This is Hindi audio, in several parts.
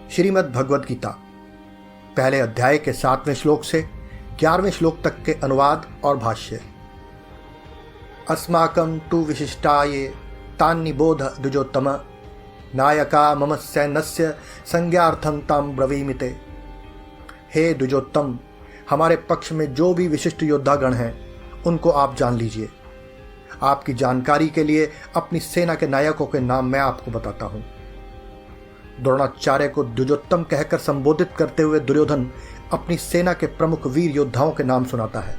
श्रीमद् भगवद गीता पहले अध्याय के 7वें श्लोक से 11वें श्लोक तक के अनुवाद और भाष्य। अस्माकं तु विशिष्टाये तान्निबोध द्विजोत्तम नायका मम सैन्यस्य संज्ञार्थं तां ब्रवीमिते। हे द्विजोत्तम, हमारे पक्ष में जो भी विशिष्ट योद्धागण हैं उनको आप जान लीजिए। आपकी जानकारी के लिए अपनी सेना के नायकों के नाम मैं आपको बताता हूं। द्रोणाचार्य को द्विजोत्तम कहकर संबोधित करते हुए दुर्योधन अपनी सेना के प्रमुख वीर योद्धाओं के नाम सुनाता है।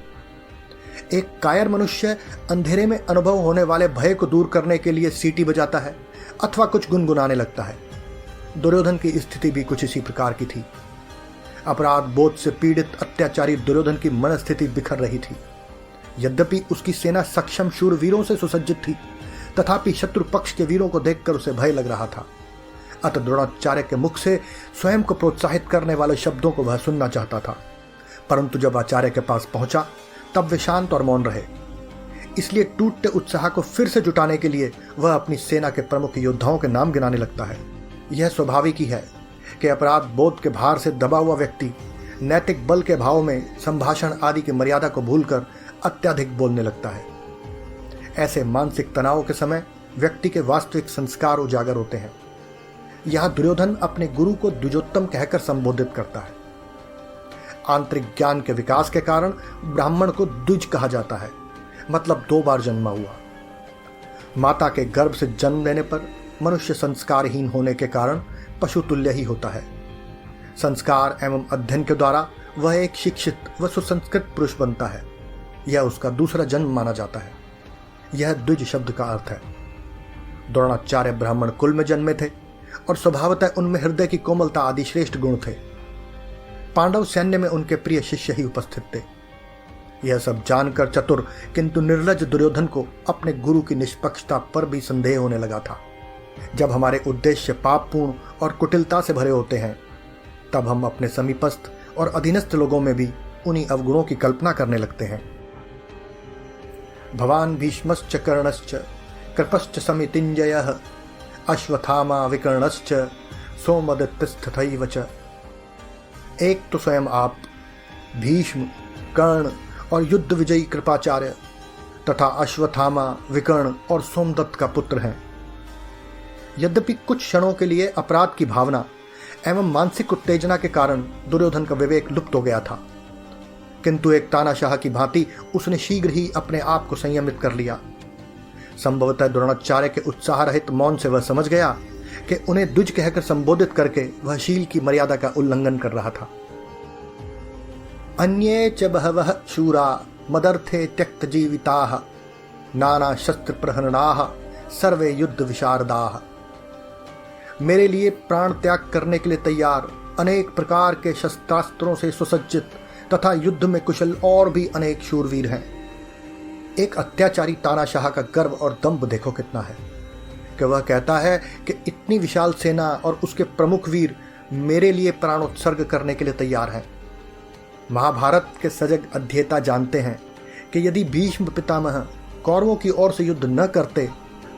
एक कायर मनुष्य अंधेरे में अनुभव होने वाले भय को दूर करने के लिए सीटी बजाता है अथवा कुछ गुनगुनाने लगता है। दुर्योधन की स्थिति भी कुछ इसी प्रकार की थी। अपराध बोध से पीड़ित अत्याचारी दुर्योधन की मनस्थिति बिखर रही थी। यद्यपि उसकी सेना सक्षम शूरवीरों से सुसज्जित थी, तथापि शत्रु पक्ष के वीरों को देखकर उसे भय लग रहा था। अतः द्रोणाचार्य के मुख से स्वयं को प्रोत्साहित करने वाले शब्दों को वह सुनना चाहता था, परंतु जब आचार्य के पास पहुंचा तब वे शांत और मौन रहे। इसलिए टूटते उत्साह को फिर से जुटाने के लिए वह अपनी सेना के प्रमुख योद्धाओं के नाम गिनाने लगता है। यह स्वाभाविक ही है कि अपराध बोध के भार से दबा हुआ व्यक्ति नैतिक बल के भाव में संभाषण आदि की मर्यादा को भूलकर अत्यधिक बोलने लगता है। ऐसे मानसिक तनाव के समय व्यक्ति के वास्तविक संस्कार उजागर होते हैं। यहां दुर्योधन अपने गुरु को द्विजोत्तम कहकर संबोधित करता है। आंतरिक ज्ञान के विकास के कारण ब्राह्मण को द्विज कहा जाता है, मतलब 2 बार जन्मा हुआ। माता के गर्भ से जन्म लेने पर मनुष्य संस्कारहीन होने के कारण पशु तुल्य ही होता है। संस्कार एवं अध्ययन के द्वारा वह एक शिक्षित व सुसंस्कृत पुरुष बनता है। यह उसका दूसरा जन्म माना जाता है। यह द्विज शब्द का अर्थ है। द्रोणाचार्य ब्राह्मण कुल में जन्मे थे और स्वभावतः उनमें हृदय की कोमलता आदि श्रेष्ठ गुण थे। पांडव सैन्य में उनके प्रिय शिष्य ही उपस्थित थे। यह सब जानकर चतुर किंतु निर्लज दुर्योधन को अपने गुरु की निष्पक्षता पर भी संदेह होने लगा था। जब हमारे उद्देश्य पापपूर्ण और कुटिलता से भरे होते हैं, तब हम अपने समीपस्थ और अधीनस्थ लोगों में भी उन्हीं अवगुणों की कल्पना करने लगते हैं। भवान भीष्मश्च कर्णश्च कृपश्च समितिञ्जयः अश्वत्थामा विकर्णश्च सोमदत्तस्तथैव च। एक तो स्वयं आप, भीष्म, कर्ण और युद्ध विजयी कृपाचार्य तथा अश्वत्थामा, विकर्ण और सोमदत्त का पुत्र हैं। यद्यपि कुछ क्षणों के लिए अपराध की भावना एवं मानसिक उत्तेजना के कारण दुर्योधन का विवेक लुप्त हो गया था, किंतु एक तानाशाह की भांति उसने शीघ्र ही अपने आप को संयमित कर लिया। संभवतः द्रोणाचार्य के उत्साह रहित मौन से वह समझ गया कि उन्हें द्विज कहकर संबोधित करके वह शील की मर्यादा का उल्लंघन कर रहा था। अन्ये च बहवः शूरा मदर्थे त्यक्त जीविताः नाना शस्त्र प्रहरणाः सर्वे युद्ध विशारदाः। मेरे लिए प्राण त्याग करने के लिए तैयार अनेक प्रकार के शस्त्रास्त्रों से सुसज्जित तथा युद्ध में कुशल और भी अनेक शूरवीर हैं। एक अत्याचारी तानाशाह का गर्व और दंभ देखो कितना है कि वह कहता है कि इतनी विशाल सेना और उसके प्रमुख वीर मेरे लिए प्राणोत्सर्ग करने के लिए तैयार हैं। महाभारत के सजग अध्येता जानते हैं कि यदि भीष्म पितामह कौरवों की ओर से युद्ध न करते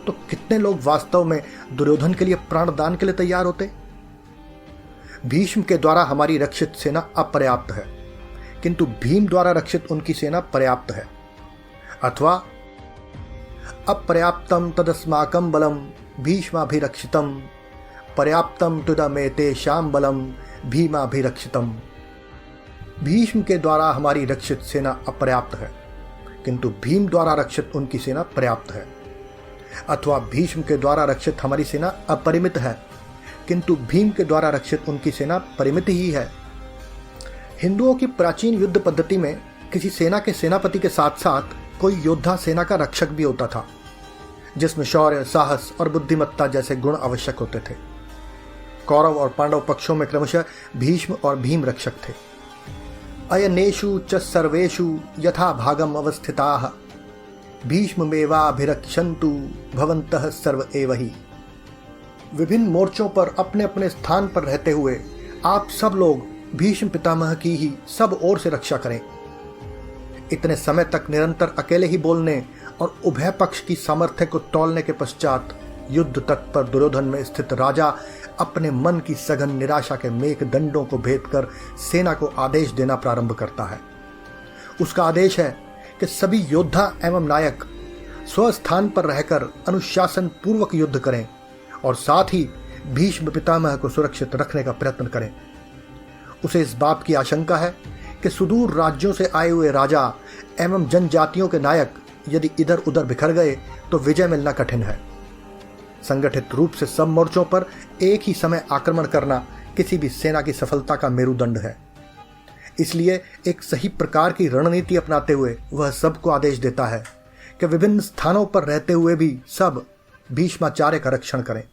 तो कितने लोग वास्तव में दुर्योधन के लिए प्राणदान के लिए तैयार होते। भीष्म के द्वारा हमारी रक्षित सेना अपर्याप्त है, किंतु भीम द्वारा रक्षित उनकी सेना पर्याप्त है। अथवा अपर्याप्तम तदस्माकं बलम भीष्माभिरक्षितम पर्याप्तम तुदमेतेषां बलम भीमाभिरक्षितम। भीष्म के द्वारा हमारी रक्षित सेना अपर्याप्त है, किंतु भीम द्वारा रक्षित उनकी सेना पर्याप्त है। अथवा भीष्म के द्वारा रक्षित हमारी सेना अपरिमित है, किंतु भीम के द्वारा रक्षित उनकी सेना परिमित ही है। हिंदुओं की प्राचीन युद्ध पद्धति में किसी सेना के सेनापति के साथ साथ कोई योद्धा सेना का रक्षक भी होता था, जिसमें शौर्य, साहस और बुद्धिमत्ता जैसे गुण आवश्यक होते थे। कौरव और पांडव पक्षों में क्रमशः भीष्म और भीम रक्षक थे। अयनेषु च सर्वेषु यथा भागम अवस्थिताः भीष्ममेवाभिरक्षन्तु भवन्तः सर्व एव हि। विभिन्न मोर्चों पर अपने अपने स्थान पर रहते हुए आप सब लोग भीष्म पितामह की ही सब ओर से रक्षा करें। इतने समय तक निरंतर अकेले ही बोलने और उभय पक्ष की सामर्थ्य को तौलने के पश्चात युद्ध तक पर दुर्योधन में स्थित राजा अपने मन की सघन निराशा के मेघ दंडों को भेद कर सेना को आदेश देना प्रारंभ करता है। उसका आदेश है कि सभी योद्धा एवं नायक स्वस्थान पर रहकर अनुशासन पूर्वक युद्ध करें और साथ ही भीष्म पितामह को सुरक्षित रखने का प्रयत्न करें। उसे इस बात की आशंका है कि सुदूर राज्यों से आए हुए राजा एवं जनजातियों के नायक यदि इधर उधर बिखर गए तो विजय मिलना कठिन है। संगठित रूप से सब मोर्चों पर एक ही समय आक्रमण करना किसी भी सेना की सफलता का मेरुदंड है। इसलिए एक सही प्रकार की रणनीति अपनाते हुए वह सबको आदेश देता है कि विभिन्न स्थानों पर रहते हुए भी सब भीष्माचार्य का रक्षण करें।